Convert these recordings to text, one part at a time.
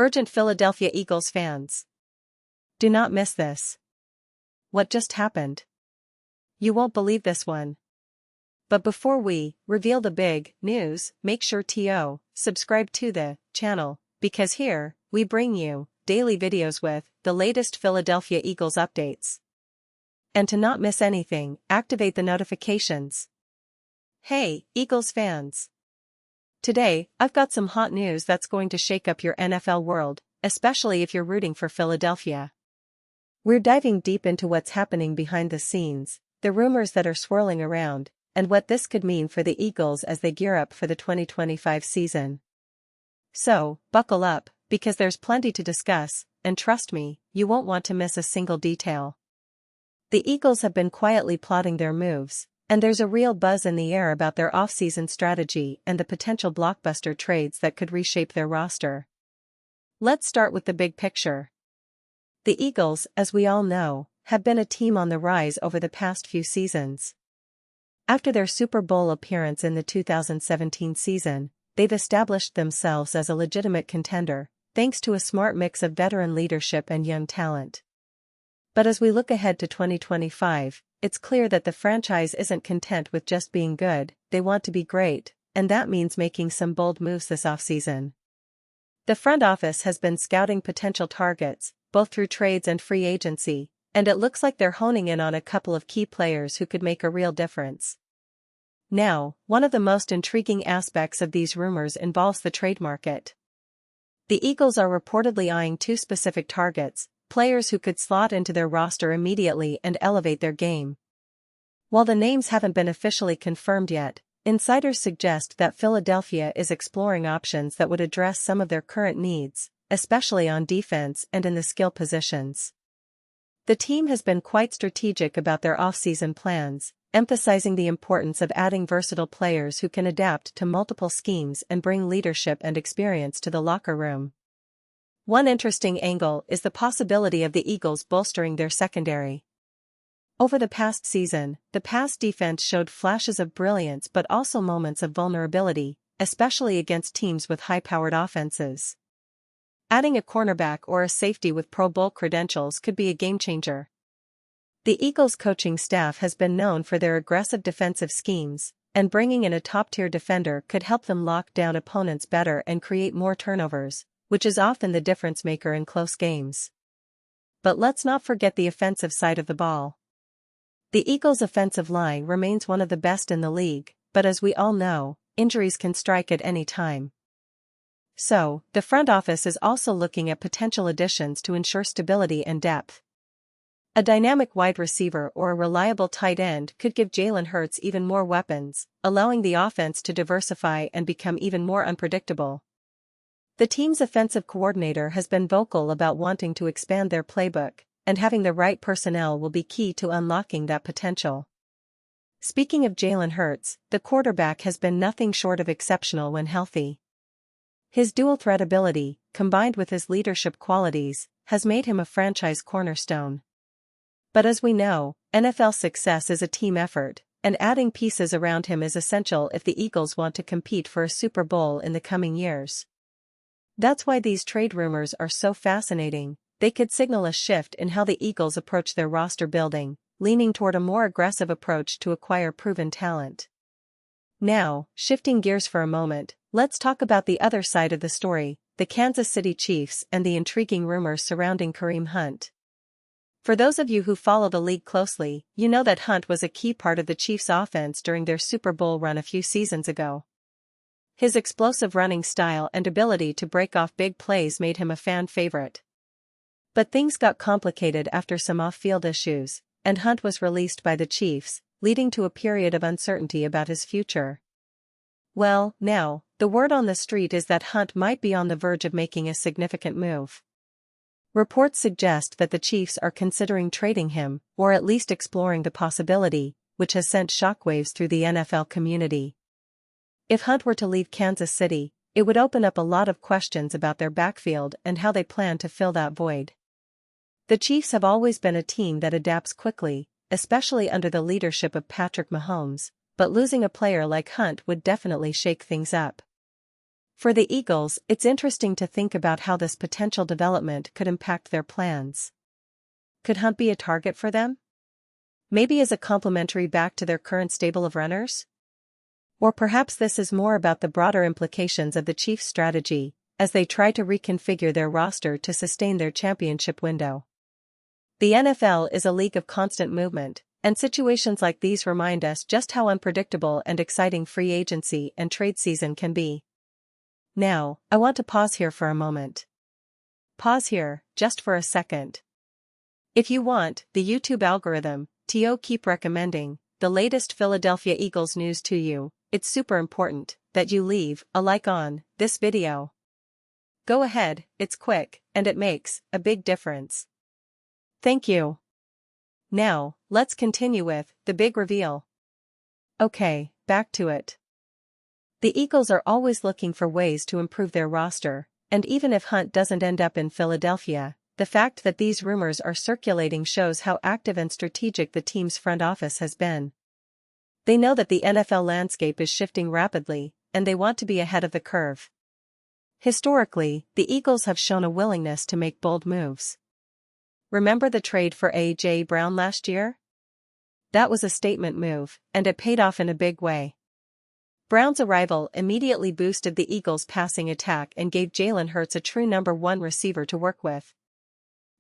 Urgent Philadelphia Eagles fans. Do not miss this. What just happened? You won't believe this one. But before we reveal the big news, make sure to subscribe to the channel, because here, we bring you daily videos with the latest Philadelphia Eagles updates. And to not miss anything, activate the notifications. Hey, Eagles fans! Today, I've got some hot news that's going to shake up your NFL world, especially if you're rooting for Philadelphia. We're diving deep into what's happening behind the scenes, the rumors that are swirling around, and what this could mean for the Eagles as they gear up for the 2025 season. So, buckle up, because there's plenty to discuss, and trust me, you won't want to miss a single detail. The Eagles have been quietly plotting their moves, and there's a real buzz in the air about their offseason strategy and the potential blockbuster trades that could reshape their roster. Let's start with the big picture. The Eagles, as we all know, have been a team on the rise over the past few seasons. After their Super Bowl appearance in the 2017 season, they've established themselves as a legitimate contender, thanks to a smart mix of veteran leadership and young talent. But as we look ahead to 2025, it's clear that the franchise isn't content with just being good, they want to be great, and that means making some bold moves this offseason. The front office has been scouting potential targets, both through trades and free agency, and it looks like they're honing in on a couple of key players who could make a real difference. Now, one of the most intriguing aspects of these rumors involves the trade market. The Eagles are reportedly eyeing two specific targets, players who could slot into their roster immediately and elevate their game. While the names haven't been officially confirmed yet, insiders suggest that Philadelphia is exploring options that would address some of their current needs, especially on defense and in the skill positions. The team has been quite strategic about their offseason plans, emphasizing the importance of adding versatile players who can adapt to multiple schemes and bring leadership and experience to the locker room. One interesting angle is the possibility of the Eagles bolstering their secondary. Over the past season, the pass defense showed flashes of brilliance but also moments of vulnerability, especially against teams with high-powered offenses. Adding a cornerback or a safety with Pro Bowl credentials could be a game-changer. The Eagles' coaching staff has been known for their aggressive defensive schemes, and bringing in a top-tier defender could help them lock down opponents better and create more turnovers, which is often the difference-maker in close games. But let's not forget the offensive side of the ball. The Eagles' offensive line remains one of the best in the league, but as we all know, injuries can strike at any time. So, the front office is also looking at potential additions to ensure stability and depth. A dynamic wide receiver or a reliable tight end could give Jalen Hurts even more weapons, allowing the offense to diversify and become even more unpredictable. The team's offensive coordinator has been vocal about wanting to expand their playbook, and having the right personnel will be key to unlocking that potential. Speaking of Jalen Hurts, the quarterback has been nothing short of exceptional when healthy. His dual-threat ability, combined with his leadership qualities, has made him a franchise cornerstone. But as we know, NFL success is a team effort, and adding pieces around him is essential if the Eagles want to compete for a Super Bowl in the coming years. That's why these trade rumors are so fascinating. They could signal a shift in how the Eagles approach their roster building, leaning toward a more aggressive approach to acquire proven talent. Now, shifting gears for a moment, let's talk about the other side of the story, the Kansas City Chiefs and the intriguing rumors surrounding Kareem Hunt. For those of you who follow the league closely, you know that Hunt was a key part of the Chiefs' offense during their Super Bowl run a few seasons ago. His explosive running style and ability to break off big plays made him a fan favorite. But things got complicated after some off-field issues, and Hunt was released by the Chiefs, leading to a period of uncertainty about his future. Well, now, the word on the street is that Hunt might be on the verge of making a significant move. Reports suggest that the Chiefs are considering trading him, or at least exploring the possibility, which has sent shockwaves through the NFL community. If Hunt were to leave Kansas City, it would open up a lot of questions about their backfield and how they plan to fill that void. The Chiefs have always been a team that adapts quickly, especially under the leadership of Patrick Mahomes, but losing a player like Hunt would definitely shake things up. For the Eagles, it's interesting to think about how this potential development could impact their plans. Could Hunt be a target for them? Maybe as a complementary back to their current stable of runners? Or perhaps this is more about the broader implications of the Chiefs' strategy, as they try to reconfigure their roster to sustain their championship window. The NFL is a league of constant movement, and situations like these remind us just how unpredictable and exciting free agency and trade season can be. Now, I want to pause here for a moment. Pause here, just for a second. If you want the YouTube algorithm to keep recommending the latest Philadelphia Eagles news to you, it's super important that you leave a like on this video. Go ahead, it's quick, and it makes a big difference. Thank you. Now, let's continue with the big reveal. Okay, back to it. The Eagles are always looking for ways to improve their roster, and even if Hunt doesn't end up in Philadelphia, the fact that these rumors are circulating shows how active and strategic the team's front office has been. They know that the NFL landscape is shifting rapidly, and they want to be ahead of the curve. Historically, the Eagles have shown a willingness to make bold moves. Remember the trade for A.J. Brown last year? That was a statement move, and it paid off in a big way. Brown's arrival immediately boosted the Eagles' passing attack and gave Jalen Hurts a true number one receiver to work with.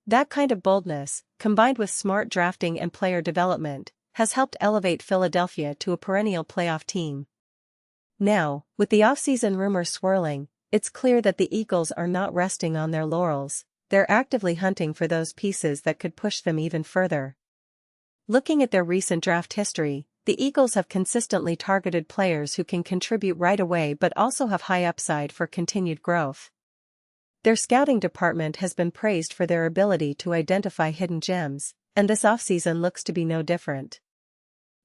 That kind of boldness, combined with smart drafting and player development, has helped elevate Philadelphia to a perennial playoff team. Now, with the offseason rumors swirling, it's clear that the Eagles are not resting on their laurels. They're actively hunting for those pieces that could push them even further. Looking at their recent draft history, the Eagles have consistently targeted players who can contribute right away but also have high upside for continued growth. Their scouting department has been praised for their ability to identify hidden gems, and this offseason looks to be no different.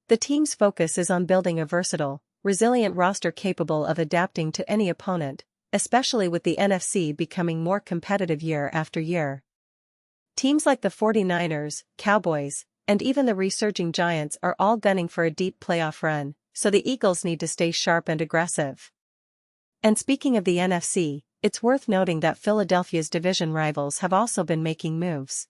The team's focus is on building a versatile, resilient roster capable of adapting to any opponent, especially with the NFC becoming more competitive year after year. Teams like the 49ers, Cowboys, and even the resurging Giants are all gunning for a deep playoff run, so the Eagles need to stay sharp and aggressive. And speaking of the NFC, it's worth noting that Philadelphia's division rivals have also been making moves.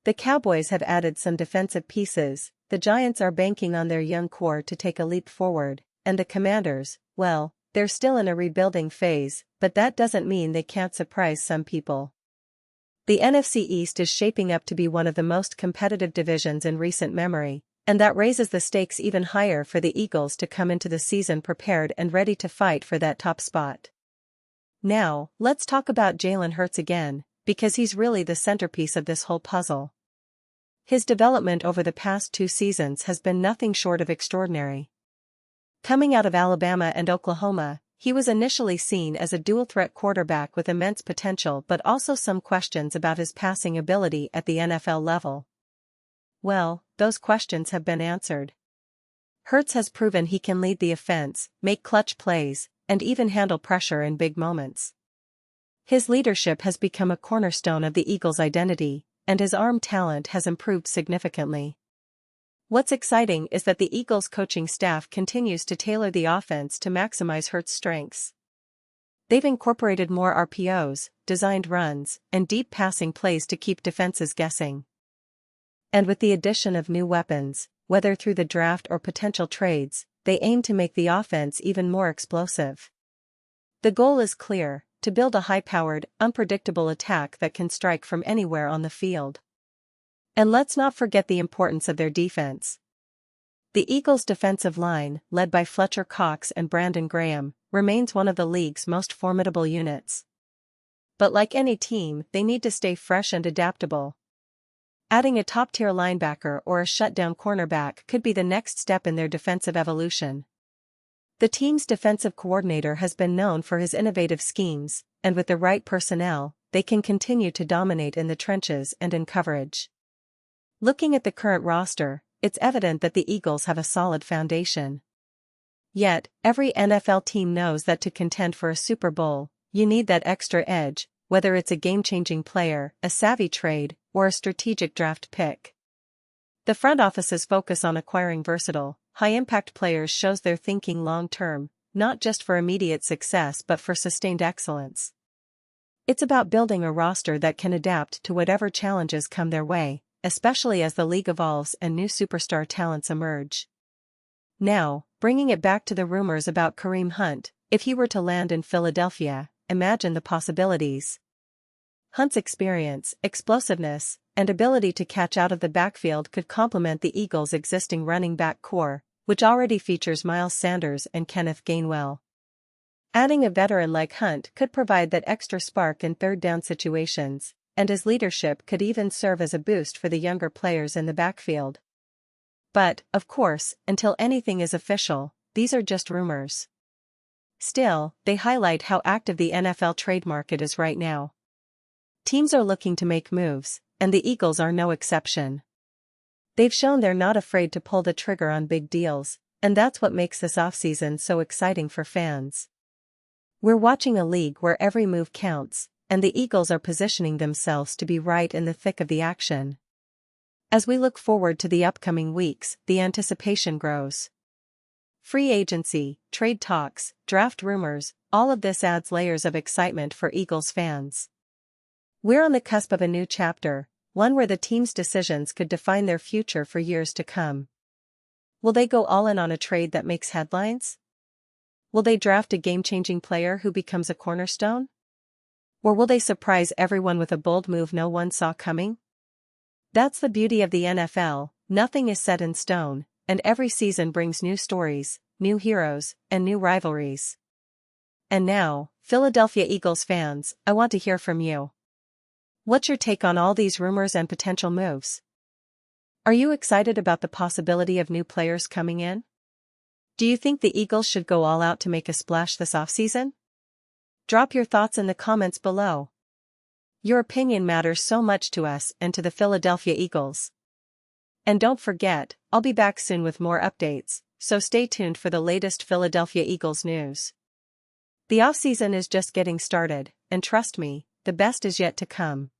The Cowboys have added some defensive pieces, the Giants are banking on their young core to take a leap forward, and the Commanders, well, they're still in a rebuilding phase, but that doesn't mean they can't surprise some people. The NFC East is shaping up to be one of the most competitive divisions in recent memory, and that raises the stakes even higher for the Eagles to come into the season prepared and ready to fight for that top spot. Now, let's talk about Jalen Hurts again, because he's really the centerpiece of this whole puzzle. His development over the past 2 seasons has been nothing short of extraordinary. Coming out of Alabama and Oklahoma, he was initially seen as a dual-threat quarterback with immense potential but also some questions about his passing ability at the NFL level. Well, those questions have been answered. Hurts has proven he can lead the offense, make clutch plays, and even handle pressure in big moments. His leadership has become a cornerstone of the Eagles' identity, and his arm talent has improved significantly. What's exciting is that the Eagles' coaching staff continues to tailor the offense to maximize Hurts' strengths. They've incorporated more RPOs, designed runs, and deep passing plays to keep defenses guessing. And with the addition of new weapons, whether through the draft or potential trades, they aim to make the offense even more explosive. The goal is clear: to build a high-powered, unpredictable attack that can strike from anywhere on the field. And let's not forget the importance of their defense. The Eagles' defensive line, led by Fletcher Cox and Brandon Graham, remains one of the league's most formidable units. But like any team, they need to stay fresh and adaptable. Adding a top-tier linebacker or a shutdown cornerback could be the next step in their defensive evolution. The team's defensive coordinator has been known for his innovative schemes, and with the right personnel, they can continue to dominate in the trenches and in coverage. Looking at the current roster, it's evident that the Eagles have a solid foundation. Yet, every NFL team knows that to contend for a Super Bowl, you need that extra edge, whether it's a game-changing player, a savvy trade, or a strategic draft pick. The front office's focus on acquiring versatile, high-impact players shows they're thinking long-term, not just for immediate success but for sustained excellence. It's about building a roster that can adapt to whatever challenges come their way, especially as the league evolves and new superstar talents emerge. Now, bringing it back to the rumors about Kareem Hunt, if he were to land in Philadelphia, imagine the possibilities. Hunt's experience, explosiveness, and ability to catch out of the backfield could complement the Eagles' existing running back core, which already features Miles Sanders and Kenneth Gainwell. Adding a veteran like Hunt could provide that extra spark in third-down situations, and his leadership could even serve as a boost for the younger players in the backfield. But, of course, until anything is official, these are just rumors. Still, they highlight how active the NFL trade market is right now. Teams are looking to make moves, and the Eagles are no exception. They've shown they're not afraid to pull the trigger on big deals, and that's what makes this offseason so exciting for fans. We're watching a league where every move counts, and the Eagles are positioning themselves to be right in the thick of the action. As we look forward to the upcoming weeks, the anticipation grows. Free agency, trade talks, draft rumors, all of this adds layers of excitement for Eagles fans. We're on the cusp of a new chapter, one where the team's decisions could define their future for years to come. Will they go all in on a trade that makes headlines? Will they draft a game-changing player who becomes a cornerstone? Or will they surprise everyone with a bold move no one saw coming? That's the beauty of the NFL, nothing is set in stone, and every season brings new stories, new heroes, and new rivalries. And now, Philadelphia Eagles fans, I want to hear from you. What's your take on all these rumors and potential moves? Are you excited about the possibility of new players coming in? Do you think the Eagles should go all out to make a splash this offseason? Drop your thoughts in the comments below. Your opinion matters so much to us and to the Philadelphia Eagles. And don't forget, I'll be back soon with more updates, so stay tuned for the latest Philadelphia Eagles news. The offseason is just getting started, and trust me, the best is yet to come.